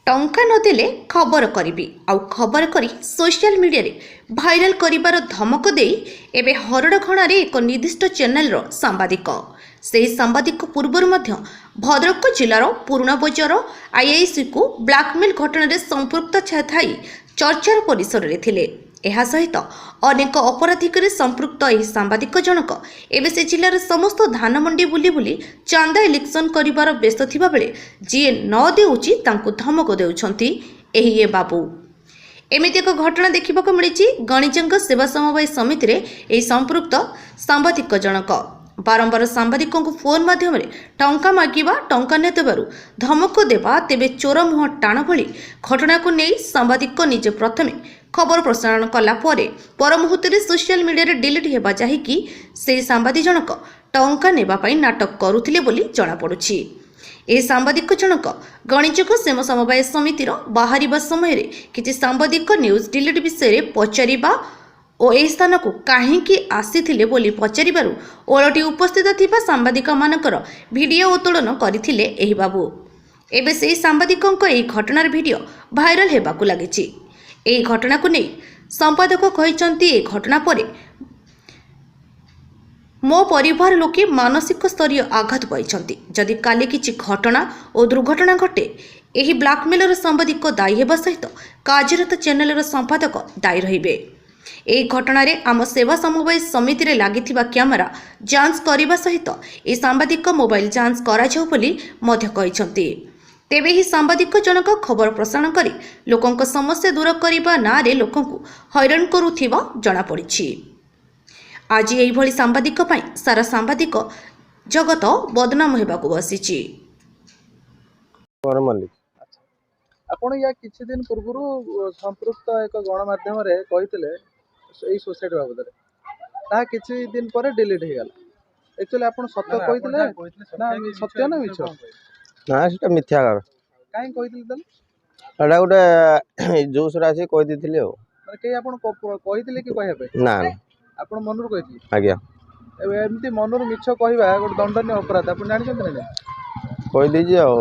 ଟଙ୍କା ନଦେଲେ ଖବର କରିବି ଆଉ ଖବର କରି ସୋସିଆଲ ମିଡ଼ିଆରେ ଭାଇରାଲ କରିବାର ଧମକ ଦେଇ ଏବେ ହରଡ଼ଘଣାରେ ଏକ ନିର୍ଦ୍ଦିଷ୍ଟ ଚ୍ୟାନେଲର ସାମ୍ବାଦିକ। ସେହି ସାମ୍ବାଦିକ ପୂର୍ବରୁ ମଧ୍ୟ ଭଦ୍ରକ ଜିଲ୍ଲାର ପୁରୁଣା ବଜାର ଆଇଆଇସିକୁ ବ୍ଲାକମେଲ ଘଟଣାରେ ସମ୍ପୃକ୍ତ ଥାଇ ଚର୍ଚ୍ଚାର ପରିସରରେ ଥିଲେ। ଏହା ସହିତ ଅନେକ ଅପରାଧିକରେ ସମ୍ପୃକ୍ତ ଏହି ସାମ୍ବାଦିକ ଜଣକ ଏବେ ସେ ଜିଲ୍ଲାର ସମସ୍ତ ଧାନମଣ୍ଡି ବୁଲି ବୁଲି ଚାନ୍ଦା ଇଲେକ୍ସନ କରିବାର ବ୍ୟସ୍ତ ଥିବାବେଳେ ଯିଏ ନ ଦେଉଛି ତାଙ୍କୁ ଧମକ ଦେଉଛନ୍ତି ଏ ବାବୁ। ଏମିତି ଏକ ଘଟଣା ଦେଖିବାକୁ ମିଳିଛି ଗଣିଜଙ୍ଗ ସେବା ସମବାୟ ସମିତିରେ ଏହି ସମ୍ପୃକ୍ତ ସାମ୍ବାଦିକ ଜଣକ ବାରମ୍ବାର ସାମ୍ବାଦିକଙ୍କୁ ଫୋନ ମାଧ୍ୟମରେ ଟଙ୍କା ମାଗିବା, ଟଙ୍କା ନ ଦେବାରୁ ଧମକ ଦେବା, ତେବେ ଚୋର ମୁହଁ ଟାଣ ଭଳି ଘଟଣାକୁ ନେଇ ସାମ୍ବାଦିକ ନିଜେ ପ୍ରଥମେ ଖବର ପ୍ରସାରଣ କଲା ପରେ ପର ମୁହୂର୍ତ୍ତରେ ସୋସିଆଲ ମିଡ଼ିଆରେ ଡିଲିଟ୍ ହେବା ଯାହିକି ସେହି ସାମ୍ବାଦିକ ଜଣକ ଟଙ୍କା ନେବା ପାଇଁ ନାଟକ କରୁଥିଲେ ବୋଲି ଜଣାପଡ଼ୁଛି। ଏହି ସାମ୍ବାଦିକ ଜଣକ ଗଣିଜଙ୍ଗ ସେବା ସମବାୟ ସମିତିର ବାହାରିବା ସମୟରେ କିଛି ସାମ୍ବାଦିକ ନ୍ୟୁଜ୍ ଡିଲିଟ୍ ବିଷୟରେ ପଚାରିବା ଓ ଏହି ସ୍ଥାନକୁ କାହିଁକି ଆସିଥିଲେ ବୋଲି ପଚାରିବାରୁ ଓଲଟି ଉପସ୍ଥିତ ଥିବା ସାମ୍ବାଦିକମାନଙ୍କର ଭିଡ଼ିଓ ଉତ୍ତୋଳନ କରିଥିଲେ ଏହି ବାବୁ। ଏବେ ସେହି ସାମ୍ବାଦିକଙ୍କ ଏହି ଘଟଣାର ଭିଡ଼ିଓ ଭାଇରାଲ ହେବାକୁ ଲାଗିଛି। ଏହି ଘଟଣାକୁ ନେଇ ସମ୍ପାଦକ କହିଛନ୍ତି, ଏହି ଘଟଣା ପରେ ମୋ ପରିବାର ଲୋକେ ମାନସିକ ସ୍ତରୀୟ ଆଘାତ ପାଇଛନ୍ତି। ଯଦି କାଲି କିଛି ଘଟଣା ଓ ଦୁର୍ଘଟଣା ଘଟେ, ଏହି ବ୍ଲାକମେଲର ସାମ୍ବାଦିକ ଦାୟୀ ହେବା ସହିତ କାର୍ଯ୍ୟରତ ଚ୍ୟାନେଲର ସମ୍ପାଦକ ଦାୟୀ ରହିବେ। ଏହି ଘଟଣାରେ ଆମ ସେବା ସମବାୟ ସମିତିରେ ଲାଗିଥିବା କ୍ୟାମେରା ଯାଞ୍ଚ କରିବା ସହିତ ଏହି ସାମ୍ବାଦିକ ମୋବାଇଲ ଯାଞ୍ଚ କରାଯାଉ ବୋଲି ମଧ୍ୟ କହିଛନ୍ତି। ତେବେ ଏହି ସାମ୍ବାଦିକ ଜଣକ ଖବର ପ୍ରସାରଣ କରି ଲୋକଙ୍କ ସମସ୍ୟା ଦୂର କରିବା ନାଁରେ ଲୋକଙ୍କୁ ହଇରାଣ କରୁଥିବା ଜଣାପଡ଼ିଛି। ଆଜି ଏହିଭଳି ସାମ୍ବାଦିକ ପାଇଁ ସାରା ସାମ୍ବାଦିକ ଜଗତ ବଦନାମ ହେବାକୁ ବସିଛି। ଆପଣ या କିଛି ଦିନ ପୂର୍ବରୁ ସମ୍ପୃକ୍ତ ଏକ ଗଣମାଧ୍ୟମରେ କହିଥିଲେ ଏଇ ସୋସାଇଟି ବାବଦରେ, ତାହା କିଛି ଦିନ ପରେ ଡିଲିଟ୍ ହେଇଗଲା। एक्चुअली ଆପଣ ସତ୍ୟ କହିଥିଲେ ନା ସତ୍ୟ ନା ମିଛ? ନା ସେଟା ମିଥ୍ୟାକାର। କାହିଁ କହିଥିଲେ ତାହେଲେ? ଏଟା ଗୋଟେ ଜୋସ୍ରେ ଆସି କହିଦେଇଥିଲି ଆଉ। ମାନେ କେହି ଆପଣ କହିଥିଲେ କି କହିବା ପାଇଁ? ନା ଆପଣ ମନରୁ କହିଥିଲେ? ଆଜ୍ଞା। ଏବେ ଏମିତି ମନରୁ ମିଛ କହିବା ଗୋଟେ ଦଣ୍ଡନୀୟ ଅପରାଧ, ଆପଣ ଜାଣିଛନ୍ତି ନା ନାହିଁ? କହିଦେଇଛି ଆଉ।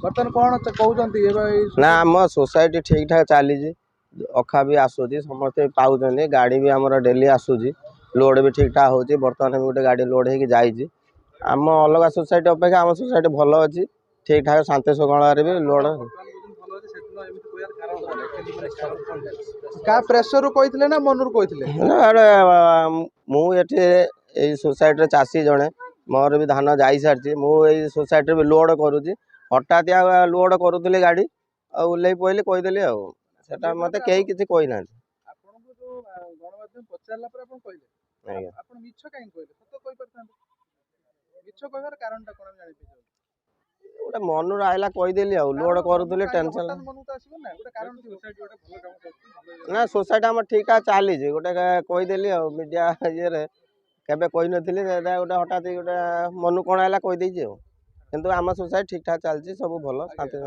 ବର୍ତ୍ତମାନ କ'ଣ କହୁଛନ୍ତି? ନା ଆମ ସୋସାଇଟି ଠିକ୍ ଠାକ୍ ଚାଲିଛି, ଅଖା ବି ଆସୁଛି, ସମସ୍ତେ ପାଉଛନ୍ତି, ଗାଡ଼ି ବି ଆମର ଡେଲି ଆସୁଛି, ଲୋଡ଼ ବି ଠିକ୍ ଠାକ୍ ହେଉଛି। ବର୍ତ୍ତମାନ ବି ଗୋଟେ ଗାଡ଼ି ଲୋଡ଼ ହେଇକି ଯାଇଛି। ଆମ ଅଲଗା ସୋସାଇଟି ଅପେକ୍ଷା ଆମ ସୋସାଇଟି ଭଲ ଅଛି, ଠିକ୍ ଠାକ୍ ଶାନ୍ତି ଶୃଙ୍ଖଳାରେ ବି ଲୋଡ଼। କାହା ପ୍ରେସରରୁ କହିଥିଲେ ନା ମନରୁ କହିଥିଲେ? ମୁଁ ଏଠି ଏଇ ସୋସାଇଟିରେ ଚାଷୀ ଜଣେ, ମୋର ବି ଧାନ ଯାଇସାରିଛି। ମୁଁ ଏଇ ସୋସାଇଟିରେ ବି ଲୋଡ଼ କରୁଛି। ହଠାତ୍ ଲୋଡ଼ କରୁଥିଲି ଗାଡ଼ି, ଆଉ ଓହ୍ଲେଇ ପଇଲି, କହିଦେଲି ଆଉ। ସେଟା ମତେ କେହି କିଛି କହିନାହାନ୍ତି। ଆପଣଙ୍କୁ ଯୋଉ ଗଣମାଧ୍ୟମ ପଚାରିଲା ପରେ ଆପଣ କହିଲେ, ଆପଣ ମିଛ କାହିଁ କହିଲେ? ସତ କହିପାରିଥାନ୍ତେ। ମିଛ କହିବାର କାରଣଟା କ'ଣ ଜାଣିପାରିବେ? ଗୋଟେ ମନରୁ ଆଇଲା କହିଦେଲି ଆଉ। ଲୋଡ଼ କରୁଥିଲି, ଟେନସନ୍। ନା ସୋସାଇଟି ଆମର ଠିକ୍ ଠାକ୍ ଚାଲିଛି, ଗୋଟେ କହିଦେଲି ଆଉ। ମିଡ଼ିଆ ଇଏରେ କେବେ କହିନଥିଲି, ଗୋଟେ ହଠାତ୍ ଗୋଟେ ମନକୁ କ'ଣ ଆଇଲା କହିଦେଇଛି ଆଉ। କିନ୍ତୁ ଆମ ସୋସାଇଟି ଠିକ୍ ଠାକ୍ ଚାଲିଛି, ସବୁ ଭଲ, ଶାନ୍ତି।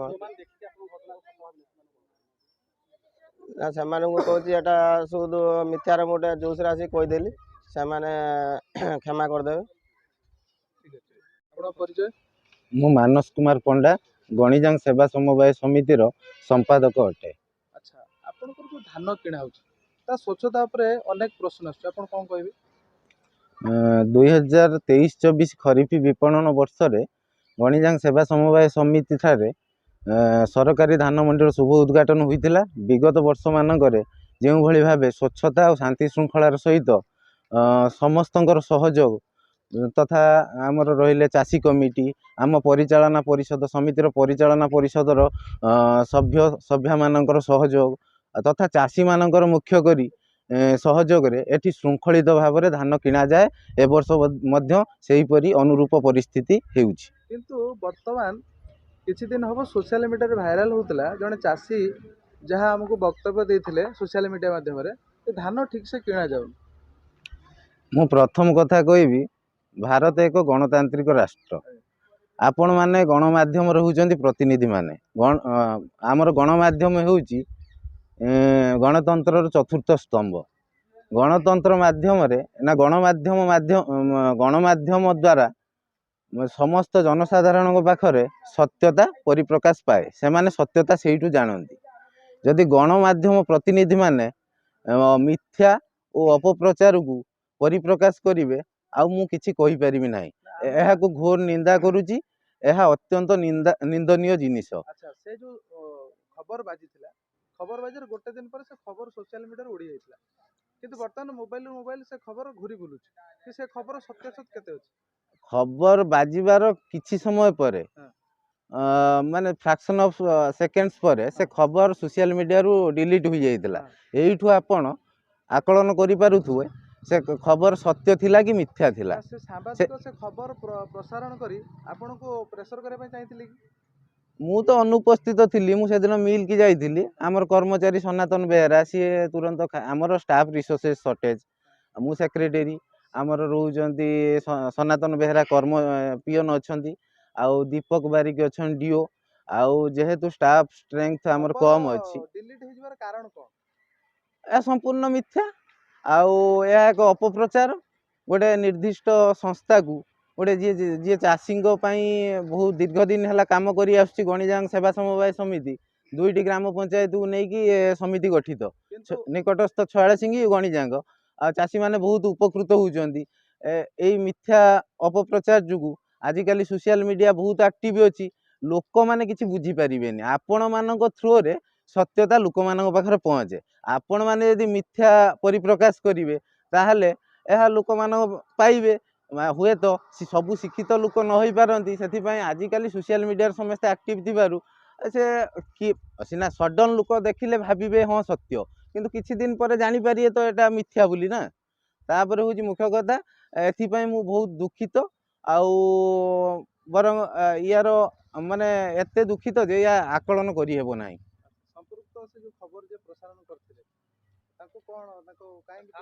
ନା ସେମାନଙ୍କୁ କହୁଛି ଏଟା ସବୁ ମିଥ୍ୟାର ଗୋଟେ ଜୋସ୍ରେ ଆସିକି କହିଦେଲି, ସେମାନେ କ୍ଷମା କରିଦେବେ। ମୁଁ ମାନସ କୁମାର ପଣ୍ଡା, ଗଣିଜଙ୍ଗ ସେବା ସମବାୟ ସମିତିର ସମ୍ପାଦକ ଅଟେ। ଆଚ୍ଛା, ଆପଣଙ୍କର ଯୋଉ ଧାନ କିଣା ହେଉଛି ତା ସ୍ୱଚ୍ଛତା ଉପରେ ଅନେକ ପ୍ରଶ୍ନ ଆସୁଛି, ଆପଣ କ'ଣ କହିବେ? 2023-24 ଖରିଫ ବିପଣନ ବର୍ଷରେ ଗଣିଜଙ୍ଗ ସେବା ସମବାୟ ସମିତି ଠାରେ ସରକାରୀ ଧାନ ମଣ୍ଡିର ଶୁଭ ଉଦ୍ଘାଟନ ହୋଇଥିଲା। ବିଗତ ବର୍ଷମାନଙ୍କରେ ଯେଉଁଭଳି ଭାବେ ସ୍ୱଚ୍ଛତା ଓ ଶାନ୍ତି ଶୃଙ୍ଖଳାର ସହିତ ସମସ୍ତଙ୍କର ସହଯୋଗ ତଥା ଆମର ରହିଲେ ଚାଷୀ କମିଟି, ଆମ ପରିଚାଳନା ପରିଷଦ ସମିତିର ପରିଚାଳନା ପରିଷଦର ସଭ୍ୟମାନଙ୍କର ସହଯୋଗ ତଥା ଚାଷୀମାନଙ୍କର ମୁଖ୍ୟ କରି ସହଯୋଗରେ ଏଠି ଶୃଙ୍ଖଳିତ ଭାବରେ ଧାନ କିଣାଯାଏ। ଏ ବର୍ଷ ମଧ୍ୟ ସେହିପରି ଅନୁରୂପ ପରିସ୍ଥିତି ହେଉଛି। କିନ୍ତୁ ବର୍ତ୍ତମାନ କିଛି ଦିନ ହେବ ସୋସିଆଲ ମିଡ଼ିଆରେ ଭାଇରାଲ ହେଉଥିଲା, ଜଣେ ଚାଷୀ ଯାହା ଆମକୁ ବକ୍ତବ୍ୟ ଦେଇଥିଲେ ସୋସିଆଲ ମିଡ଼ିଆ ମାଧ୍ୟମରେ, ଧାନ ଠିକ୍ସେ କିଣାଯାଉନି। ମୁଁ ପ୍ରଥମ କଥା କହିବି, ଭାରତ ଏକ ଗଣତାନ୍ତ୍ରିକ ରାଷ୍ଟ୍ର। ଆପଣମାନେ ଗଣମାଧ୍ୟମରେ ହେଉଛନ୍ତି ପ୍ରତିନିଧିମାନେ। ଆମର ଗଣମାଧ୍ୟମ ହେଉଛି ଗଣତନ୍ତ୍ରର ଚତୁର୍ଥ ସ୍ତମ୍ଭ। ଗଣତନ୍ତ୍ର ମାଧ୍ୟମରେ ନା ଗଣମାଧ୍ୟମ ଦ୍ୱାରା ସମସ୍ତ ଜନସାଧାରଣଙ୍କ ପାଖରେ ସତ୍ୟତା ପରିପ୍ରକାଶ ପାଏ। ସେମାନେ ସତ୍ୟତା ସେଇଠୁ ଜାଣନ୍ତି। ଯଦି ଗଣମାଧ୍ୟମ ପ୍ରତିନିଧିମାନେ ମିଥ୍ୟା ଓ ଅପପ୍ରଚାରକୁ ପରିପ୍ରକାଶ କରିବେ ଆଉ ମୁଁ କିଛି କହିପାରିବି ନାହିଁ। ଏହାକୁ ଘୋର ନିନ୍ଦା କରୁଛି। ଏହା ଅତ୍ୟନ୍ତ ନିନ୍ଦନୀୟ ଜିନିଷ। ଆଚ୍ଛା, ସେ ଯୋଉ ଖବର ବାଜିଥିଲା, ଖବର ବାଜିର ଗୋଟେ ଦିନ ପରେ ସେ ଖବର ସୋସିଆଲ ମିଡ଼ିଆରେ ଉଡ଼ି ଯାଇଥିଲା, କିନ୍ତୁ ବର୍ତ୍ତମାନ ମୋବାଇଲ ସେ ଖବର ଘୁରି ବୁଲୁଛି କି ସେ ଖବର ସତ୍ୟାସତ୍ୟ କେତେ ଅଛି? ଖବର ବାଜିବାର କିଛି ସମୟ ପରେ ମାନେ ଫ୍ରାକ୍ସନ୍ ଅଫ୍ ସେକେଣ୍ଡସ୍ ପରେ ସେ ଖବର ସୋସିଆଲ ମିଡ଼ିଆରୁ ଡିଲିଟ୍ ହୋଇଯାଇଥିଲା। ଏଇଠୁ ଆପଣ ଆକଳନ କରିପାରୁଥିବେ ସେ ଖବର ସତ୍ୟ ଥିଲା କି ମିଥ୍ୟା ଥିଲା। ସେ ସାମ୍ବାଦିକ ସେ ଖବର ପ୍ରସାରଣ କରି ଆପଣଙ୍କୁ ପ୍ରେସର କରିବା ପାଇଁ ଚାହିଁଥିଲେ କି? ମୁଁ ତ ଅନୁପସ୍ଥିତ ଥିଲି। ମୁଁ ସେଦିନ ମିଲ୍କି ଯାଇଥିଲି। ଆମର କର୍ମଚାରୀ ସନାତନ ବେହେରା ସିଏ ତୁରନ୍ତ ଆମର ଷ୍ଟାଫ୍ ରିସୋର୍ସେସ୍ ସର୍ଟେଜ୍, ମୁଁ ସେକ୍ରେଟେରୀ, ଆମର ରହୁଛନ୍ତି ସନାତନ ବେହେରା ପିଅନ ଅଛନ୍ତି, ଆଉ ଦୀପକ ବାରିକ ଅଛନ୍ତି ଡିଓ। ଆଉ ଯେହେତୁ ଷ୍ଟାଫ୍ ଷ୍ଟ୍ରେଙ୍ଗଥ ଆମର କମ୍ ଅଛି, ଡିଲିଟ୍ ହେଇଯିବାର କାରଣ କ'ଣ? ଏହା ସମ୍ପୂର୍ଣ୍ଣ ମିଥ୍ୟା ଆଉ ଏହା ଏକ ଅପପ୍ରଚାର। ଗୋଟେ ନିର୍ଦ୍ଦିଷ୍ଟ ସଂସ୍ଥାକୁ ଗୋଟେ ଯିଏ ଚାଷୀଙ୍କ ପାଇଁ ବହୁତ ଦୀର୍ଘ ଦିନ ହେଲା କାମ କରି ଆସୁଛି, ଗଣିଜାଙ୍ଗ ସେବା ସମବାୟ ସମିତି 2ଟି ଗ୍ରାମ ପଞ୍ଚାୟତକୁ ନେଇକି ସମିତି ଗଠିତ, ନିକଟସ୍ଥ ଛୟାଳସିଙ୍ଗି ଗଣିଜାଙ୍ଗ। ଆଉ ଚାଷୀମାନେ ବହୁତ ଉପକୃତ ହେଉଛନ୍ତି। ଏଇ ମିଥ୍ୟା ଅପପ୍ରଚାର ଯୋଗୁଁ ଆଜିକାଲି ସୋସିଆଲ ମିଡ଼ିଆ ବହୁତ ଆକ୍ଟିଭ ଅଛି। ଲୋକମାନେ କିଛି ବୁଝିପାରିବେନି। ଆପଣମାନଙ୍କ ଥ୍ରୋରେ ସତ୍ୟତା ଲୋକମାନଙ୍କ ପାଖରେ ପହଞ୍ଚେ। ଆପଣମାନେ ଯଦି ମିଥ୍ୟା ପରିପ୍ରକାଶ କରିବେ ତାହେଲେ ଏହା ଲୋକମାନଙ୍କ ପାଇବେ। ହୁଏତ ସବୁ ଶିକ୍ଷିତ ଲୋକ ନ ହୋଇପାରନ୍ତି, ସେଥିପାଇଁ ଆଜିକାଲି ସୋସିଆଲ ମିଡ଼ିଆରେ ସମସ୍ତେ ଆକ୍ଟିଭ ଥିବାରୁ ସେ କି ସିନା ସଡନ୍ ଲୋକ ଦେଖିଲେ ଭାବିବେ ହଁ ସତ୍ୟ, କିନ୍ତୁ କିଛି ଦିନ ପରେ ଜାଣିପାରିବେ ତ ଏଟା ମିଥ୍ୟା ବୋଲି ନା। ତାପରେ ହେଉଛି ମୁଖ୍ୟ କଥା, ଏଥିପାଇଁ ମୁଁ ବହୁତ ଦୁଃଖିତ। ଆଉ ବରଂ ୟାର ମାନେ ଏତେ ଦୁଃଖିତ ଯେ ୟା ଆକଳନ କରିହେବ ନାହିଁ। ସମ୍ପୃକ୍ତ ସେ ଯୋଉ ଖବର ଯେ ପ୍ରସାରଣ କରିଥିଲେ ତାଙ୍କୁ କ'ଣ କାହିଁକି